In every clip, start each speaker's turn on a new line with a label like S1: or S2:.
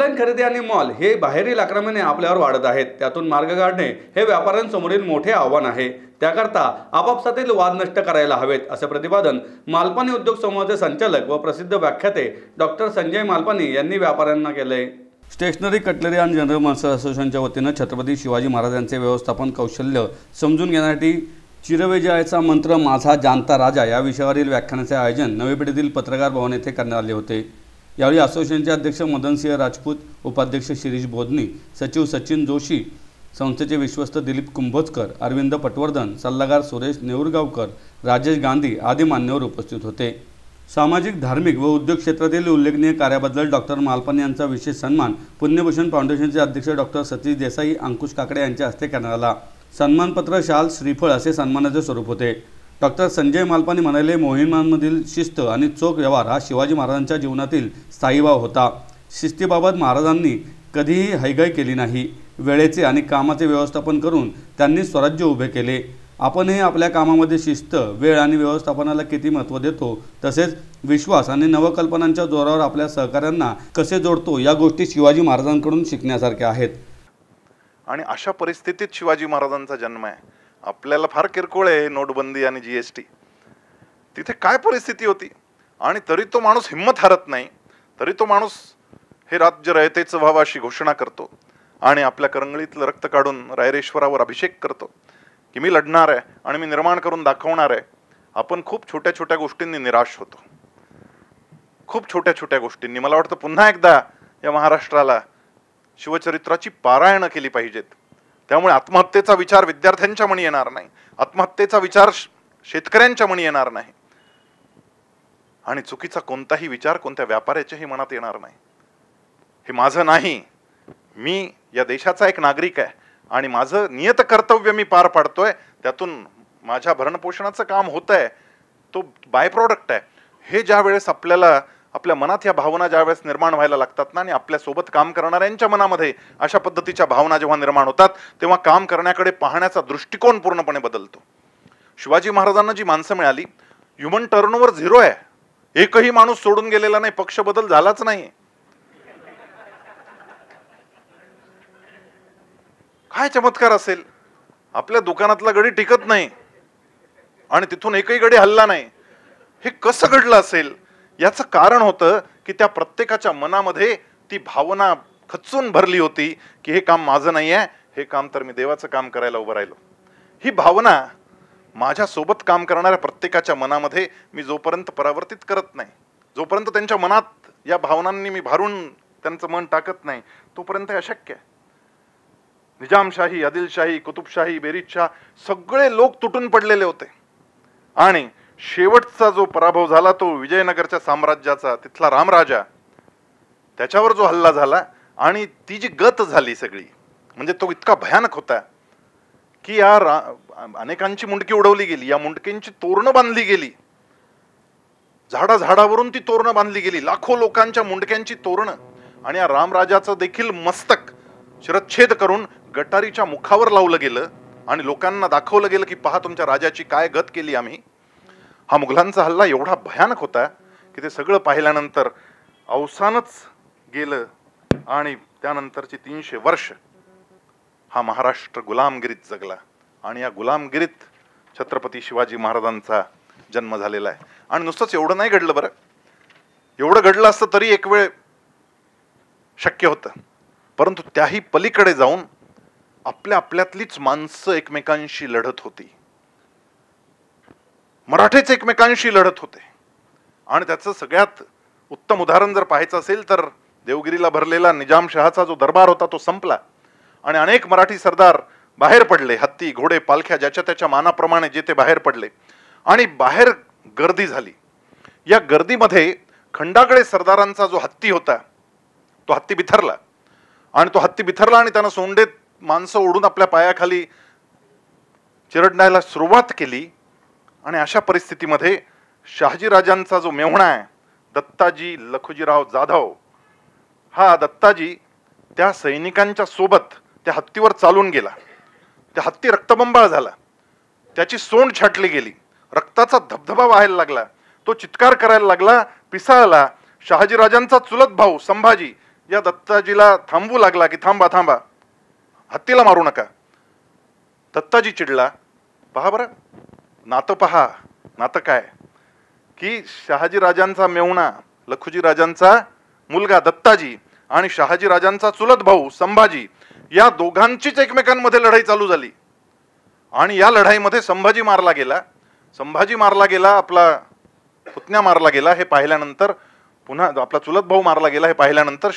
S1: Online खरेदी आणि mall हे बाहेरील आक्रमणे आपल्यावर वाढत आहेत. त्यातून मार्ग काढणे हे व्यापाऱ्यांसमोरील मोठे आव्हान आहे. त्याकरता आपापसातील वाद नष्ट करायला हवेत, असे प्रतिपादन मालपानी उद्योग समूहाचे संचालक व प्रसिद्ध व्याख्याते डॉक्टर संजय मालपानी यांनी व्यापाऱ्यांना केले. स्टेशनरी कटलरी आणि जनरल मर्चंट असोसिएशनच्या वतीनं छत्रपती शिवाजी महाराजांचे व्यवस्थापन कौशल्य समजून घेण्यासाठी चिरविजयाचा मंत्र माझा जाणता राजा या विषयावरील व्याख्यानाचे आयोजन नवी पेठेतील पत्रकार भवन येथे करण्यात आले होते. यावेळी असोसिएशनचे अध्यक्ष मदनसिंह राजपूत, उपाध्यक्ष शिरीष बोधनी, सचिव सचिन जोशी, संस्थेचे विश्वस्त दिलीप कुंभोजकर, अरविंद पटवर्धन, सल्लागार सुरेश नेऊरगावकर, राजेश गांधी आदी मान्यवर उपस्थित होते. सामाजिक, धार्मिक व उद्योग क्षेत्रातील उल्लेखनीय कार्याबद्दल डॉक्टर मालपानी यांचा विशेष सन्मान पुण्यभूषण फाउंडेशनचे अध्यक्ष डॉक्टर सतीश देसाई, अंकुश काकडे यांच्या हस्ते करण्यात आला. सन्मानपत्र, शाल, श्रीफळ असे सन्मानाचे स्वरूप होते. डॉक्टर संजय मालपानी म्हणाले, मोहिमांमधील शिस्त आणि चोख व्यवहार हा शिवाजी महाराजांच्या जीवनातील स्थायीभाव होता. शिस्तीबाबत महाराजांनी कधीही हयगय केली नाही. वेळेचे आणि कामाचे व्यवस्थापन करून त्यांनी स्वराज्य उभे केले. आपणही आपल्या कामामध्ये शिस्त, वेळ आणि व्यवस्थापनाला किती महत्त्व देतो, तसेच विश्वास आणि नवकल्पनांच्या जोरावर आपल्या सहकाऱ्यांना कसे जोडतो, या गोष्टी शिवाजी महाराजांकडून शिकण्यासारख्या आहेत.
S2: आणि अशा परिस्थितीत शिवाजी महाराजांचा जन्म आहे. आपल्याला फार किरकोळ आहे नोटबंदी आणि GST. तिथे काय परिस्थिती होती, आणि तरी तो माणूस हिंमत हारत नाही. तरी तो माणूस हे राज्य रयतेचं व्हावं अशी घोषणा करतो आणि आपल्या करंगळीतलं रक्त काढून रायरेश्वरावर अभिषेक करतो की मी लढणार आहे आणि मी निर्माण करून दाखवणार आहे. आपण खूप छोट्या छोट्या गोष्टींनी निराश होतो. खूप छोट्या छोट्या गोष्टींनी. मला वाटतं पुन्हा एकदा या महाराष्ट्राला शिवचरित्राची पारायणं केली पाहिजेत. त्यामुळे आत्महत्येचा विचार विद्यार्थ्यांच्या मनी येणार नाही, आत्महत्येचा विचार शेतकऱ्यांच्या मनी येणार नाही, आणि चुकीचा कोणताही विचार कोणत्या व्यापाऱ्याच्याही मनात येणार नाही. हे माझं नाही, मी या देशाचा एक नागरिक आहे आणि माझं नियत कर्तव्य मी पार पाडतोय. त्यातून माझ्या भरणपोषणाचं काम होत आहे, तो बाय प्रॉडक्ट आहे. हे ज्या वेळेस आपल्याला आपल्या मनात या भावना ज्या वेळेस निर्माण व्हायला लागतात ना, आणि आपल्या सोबत काम करणाऱ्यांच्या मनामध्ये अशा पद्धतीच्या भावना जेव्हा निर्माण होतात, तेव्हा काम करण्याकडे पाहण्याचा दृष्टिकोन पूर्णपणे बदलतो. शिवाजी महाराजांना जी माणसं मिळाली, ह्युमन टर्नओव्हर 0 आहे. एकही माणूस सोडून गेलेला नाही, पक्ष बदल झालाच नाही. काय चमत्कार असेल. आपल्या दुकानातला गडी टिकत नाही आणि तिथून एकही गडी हल्ला नाही. हे कसं घडलं असेल? याचं कारण होतं की त्या प्रत्येकाच्या मनामध्ये ती भावना खच्चून भरली होती की हे काम माझं नाही आहे, हे काम तर मी देवाचं काम करायला उभं राहिलो. ही भावना माझ्या सोबत काम करणाऱ्या प्रत्येकाच्या मनामध्ये मी जोपर्यंत परावर्तित करत नाही, जोपर्यंत त्यांच्या मनात या भावनांनी मी भारून त्यांचं मन टाकत नाही, तोपर्यंत हे अशक्य आहे. निजामशाही, आदिलशाही, कुतुबशाही, बेरीजशाह सगळे लोक तुटून पडलेले होते. आणि शेवटचा जो पराभव झाला तो विजयनगरच्या साम्राज्याचा, तिथला रामराजा, त्याच्यावर जो हल्ला झाला आणि ती जी गत झाली सगळी, म्हणजे तो इतका भयानक होता की या अनेकांची मुंडकी उडवली गेली, या मुंडकींची तोरणं बांधली गेली, झाडावरून ती तोरणं बांधली गेली, लाखो लोकांच्या मुंडक्यांची तोरणं. आणि या रामराजाचं देखील मस्तक शिरच्छेद करून गटारीच्या मुखावर लावलं गेलं आणि लोकांना दाखवलं गेलं की पहा तुमच्या राजाची काय गत केली आम्ही. हा मुघलांचा हल्ला एवढा भयानक होता की ते सगळं पाहिल्यानंतर अवसानच गेलं आणि त्यानंतरची 300 वर्ष हा महाराष्ट्र गुलामगिरीत जगला. आणि या गुलामगिरीत छत्रपती शिवाजी महाराजांचा जन्म झालेला आहे. आणि नुसतंच एवढं नाही घडलं बरं, एवढं घडलं असतं तरी एक वेळ शक्य होतं, परंतु त्याही पलीकडे जाऊन आपल्यातलीच माणसं एकमेकांशी लढत होती. मराठेच एकमेकांशी लढत होते. आणि त्याचं सगळ्यात उत्तम उदाहरण जर पाहायचं असेल तर देवगिरीला भरलेला निजामशहाचा जो दरबार होता तो संपला आणि अनेक मराठी सरदार बाहेर पडले. हत्ती, घोडे, पालख्या ज्याच्या त्याच्या मानाप्रमाणे जे ते बाहेर पडले आणि बाहेर गर्दी झाली. या गर्दीमध्ये खंडाकडे सरदारांचा जो हत्ती होता तो हत्ती बिथरला आणि त्यानं सोंडेत माणसं ओढून आपल्या पायाखाली चिरडण्याला सुरुवात केली. आणि अशा परिस्थितीमध्ये शहाजीराजांचा जो मेहुणा आहे दत्ताजी लखुजीराव जाधव, हा दत्ताजी त्या सैनिकांच्या सोबत त्या हत्तीवर चालून गेला. त्या हत्ती रक्तबंबाळ झाला, त्याची सोंड छाटली गेली, रक्ताचा धबधबा वाहायला लागला, तो चित्कार करायला लागला, पिसाळला. शहाजीराजांचा चुलत भाऊ संभाजी या दत्ताजीला थांबवू लागला की थांबा थांबा, हत्तीला मारू नका. दत्ताजी चिडला. पहा बरं, नातं पहा. नातं काय की शहाजी राजांचा मेहुणा, लखुजी राजांचा मुलगा दत्ताजी आणि शहाजी राजांचा चुलत भाऊ संभाजी, या दोघांचीच एकमेकांमध्ये लढाई चालू झाली. आणि या लढाईमध्ये संभाजी मारला गेला, आपला पुतण्या मारला गेला हे पाहिल्यानंतर, पुन्हा आपला चुलत भाऊ मारला गेला हे पाहिल्यानंतर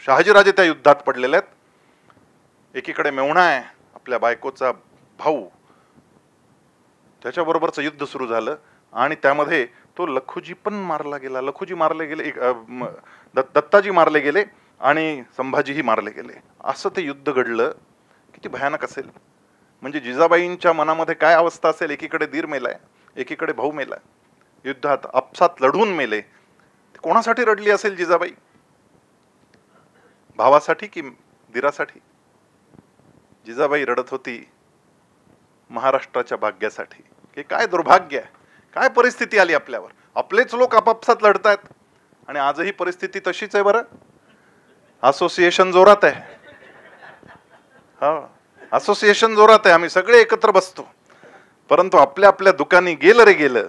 S2: शहाजीराजे त्या युद्धात पडलेले आहेत. एकीकडे मेहुणा आहे, आपल्या बायकोचा भाऊ, त्याच्याबरोबरचं युद्ध सुरू झालं आणि त्यामध्ये तो लखुजी पण मारला गेला. दत्ताजी मारले गेले आणि संभाजीही मारले गेले. असं ते युद्ध घडलं. किती भयानक असेल. म्हणजे जिजाबाईंच्या मनामध्ये काय अवस्था असेल. एकीकडे दीर मेलाय, एकीकडे भाऊ मेलाय, युद्धात आपसात लढून मेले. कोणासाठी रडली असेल जिजाबाई? भावासाठी की दीरासाठी? जिजाबाई रडत होती महाराष्ट्राच्या भाग्यासाठी. हे काय दुर्भाग्य आहे, काय परिस्थिती आली आपल्यावर. आपलेच लोक आपापसात लढतायत आणि आजही परिस्थिती तशीच आहे. बरं, असोसिएशन जोरात आहे. हा, असोसिएशन जोरात आहे. आम्ही सगळे एकत्र बसतो, परंतु आपल्या आपल्या दुकानी गेलं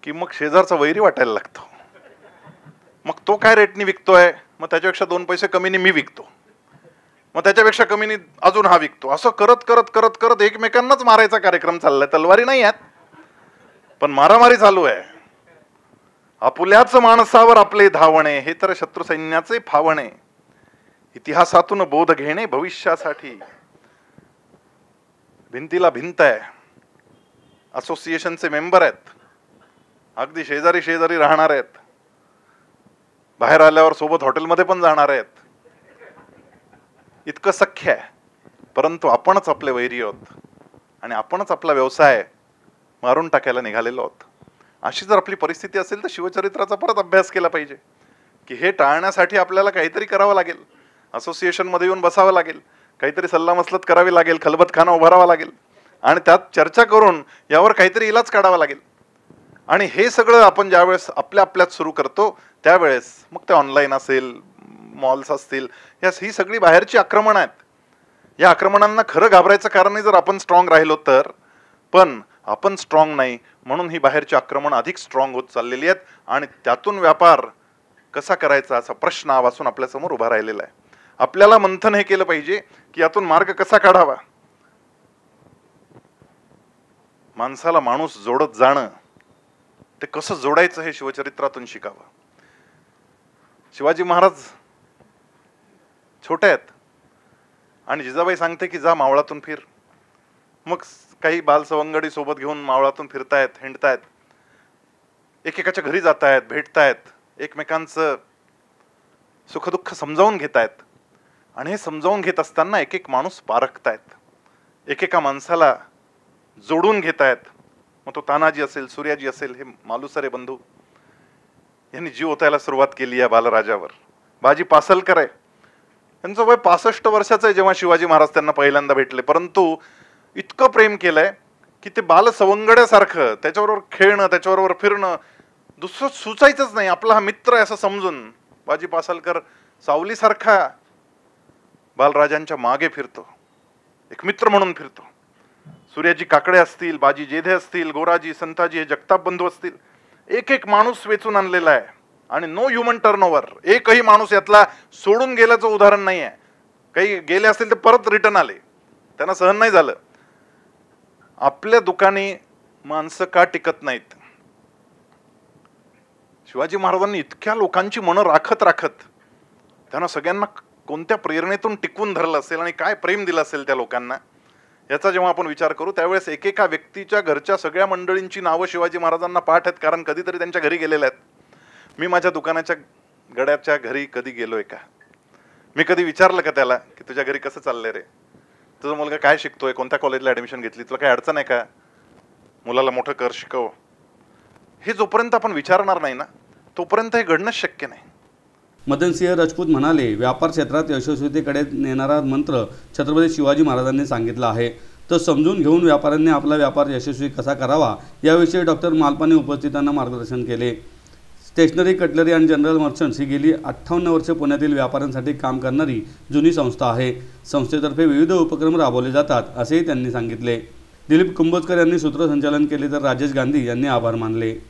S2: की मग शेजारचा वैरी वाटायला लागतो. मग तो काय रेटनी विकतोय, मग त्याच्यापेक्षा 2 पैसे कमीने मी विकतो, मग त्याच्यापेक्षा कमीने अजून हा विकतो. असं करत करत करत करत एकमेकांनाच मारायचा कार्यक्रम चाललाय. तलवारी नाही आहेत, पण मारामारी चालू आहे. आपुल्याच माणसावर आपले धावणे, हे तर शत्रू सैन्याचे फावणे. इतिहासातून बोध घेणे भविष्यासाठी. भिंतीला भिंत आहे. असोसिएशनचे मेंबर आहेत, अगदी शेजारी शेजारी राहणार आहेत, बाहेर आल्यावर सोबत हॉटेलमध्ये पण जाणार आहेत. इतकं सख्य आहे, परंतु आपणच आपले वैरी आहोत आणि आपणच आपला व्यवसाय मारून टाकायला निघालेलो आहोत. अशी जर आपली परिस्थिती असेल तर शिवचरित्राचा परत अभ्यास केला पाहिजे की हे टाळण्यासाठी आपल्याला काहीतरी करावं लागेल. असोसिएशन मध्ये येऊन बसावं लागेल, काहीतरी सल्लामसलत करावी लागेल, खलबतखाना उभारावा लागेल आणि त्यात चर्चा करून यावर काहीतरी इलाज काढावा लागेल. आणि हे सगळं आपण ज्यावेळेस आपल्या आपल्यात सुरू करतो त्यावेळेस मग ते ऑनलाईन असेल, मॉल्स असतील, ही सगळी बाहेरची आक्रमण आहेत. या आक्रमणांना खरं घाबरायचं कारण नाही जर आपण स्ट्रॉंग राहिलो तर. पण आपण स्ट्रॉंग नाही म्हणून ही बाहेरची आक्रमण अधिक स्ट्रॉंग होत चाललेली आहेत आणि त्यातून व्यापार कसा करायचा असा प्रश्न आवासून आपल्या समोर उभा राहिलेला आहे. आपल्याला मंथन हे केलं पाहिजे की यातून मार्ग कसा काढावा. माणसाला माणूस जोडत जाणं, ते कसं जोडायचं हे शिवचरित्रातून शिकावं. शिवाजी महाराज छोटे आहेत आणि जिजाबाई सांगते की जा मावळातून फिर. मग काही बालसवंगडी सोबत घेऊन मावळातून फिरतायत, हिंडतायत, एकेकाच्या घरी जातायत, भेटतायत, एकमेकांचं सुखदुःख समजावून घेतायत. आणि हे समजावून घेत असताना एक एक माणूस पारखतायत, एकेका माणसाला जोडून घेतायत. मग तो तानाजी असेल, सूर्याजी असेल, हे मालुसरे बंधू यांनी जीव ओतायला सुरुवात केली या बालराजावर. बाजी पासलकर आहे, त्यांचं वय 65 वर्षाचं आहे जेव्हा शिवाजी महाराज त्यांना पहिल्यांदा भेटले. परंतु इतकं प्रेम केलंय की ते बालसवंगड्यासारखं त्याच्याबरोबर खेळणं, त्याच्याबरोबर फिरणं दुसरं सुचायचंच नाही. आपला हा मित्र आहे असं समजून बाजी पासलकर सावलीसारखा बालराजांच्या मागे फिरतो, एक मित्र म्हणून फिरतो. सूर्याजी काकडे असतील, बाजी जेधे असतील, गोराजी, संताजी, हे जगताप बंधू असतील, एक एक माणूस वेचून आणलेला आहे आणि नो ह्युमन टर्नओव्हर. एकही माणूस यातला सोडून गेल्याचं उदाहरण नाही आहे. काही गेले असतील तर परत रिटर्न आले, त्यांना सहन नाही झालं. आपल्या दुकानी माणसं का टिकत नाहीत? शिवाजी महाराजांनी इतक्या लोकांची मनं राखत राखत त्यांना सगळ्यांना कोणत्या प्रेरणेतून टिकवून धरलं असेल आणि काय प्रेम दिलं असेल त्या लोकांना, याचा जेव्हा आपण विचार करू त्यावेळेस एकेका व्यक्तीच्या घरच्या सगळ्या मंडळींची नावं शिवाजी महाराजांना पाठ आहेत, कारण कधीतरी त्यांच्या घरी गेलेले आहेत. मी माझ्या दुकानाच्या गड्याच्या घरी कधी गेलोय का? मी कधी विचारलं का त्याला की तुझ्या घरी कसं चाललंय रे, तुझा मुलगा काय शिकतोय, कोणत्या कॉलेजला ऍडमिशन घेतली, तुला काही अडचण आहे का, मुलाला मोठं कर, शिकव? हे जोपर्यंत आपण विचारणार नाही ना तोपर्यंत हे घडणंच शक्य नाही.
S1: मदनसिंह राजपूत म्हणाले, व्यापार क्षेत्रात यशस्वीतेकडे नेणारा मंत्र छत्रपती शिवाजी महाराजांनी सांगितला आहे. तर समजून घेऊन व्यापाऱ्यांनी आपला व्यापार यशस्वी कसा करावा याविषयी डॉक्टर मालपाने उपस्थितांना मार्गदर्शन केले. स्टेशनरी, कटलरी आणि जनरल मर्चंट्स ही गेली 58 वर्षे पुण्यातील व्यापाऱ्यांसाठी काम करणारी जुनी संस्था आहे. संस्थेतर्फे विविध उपक्रम राबवले जातात असेही त्यांनी सांगितले. दिलीप कुंभोजकर यांनी सूत्रसंचालन केले तर राजेश गांधी यांनी आभार मानले.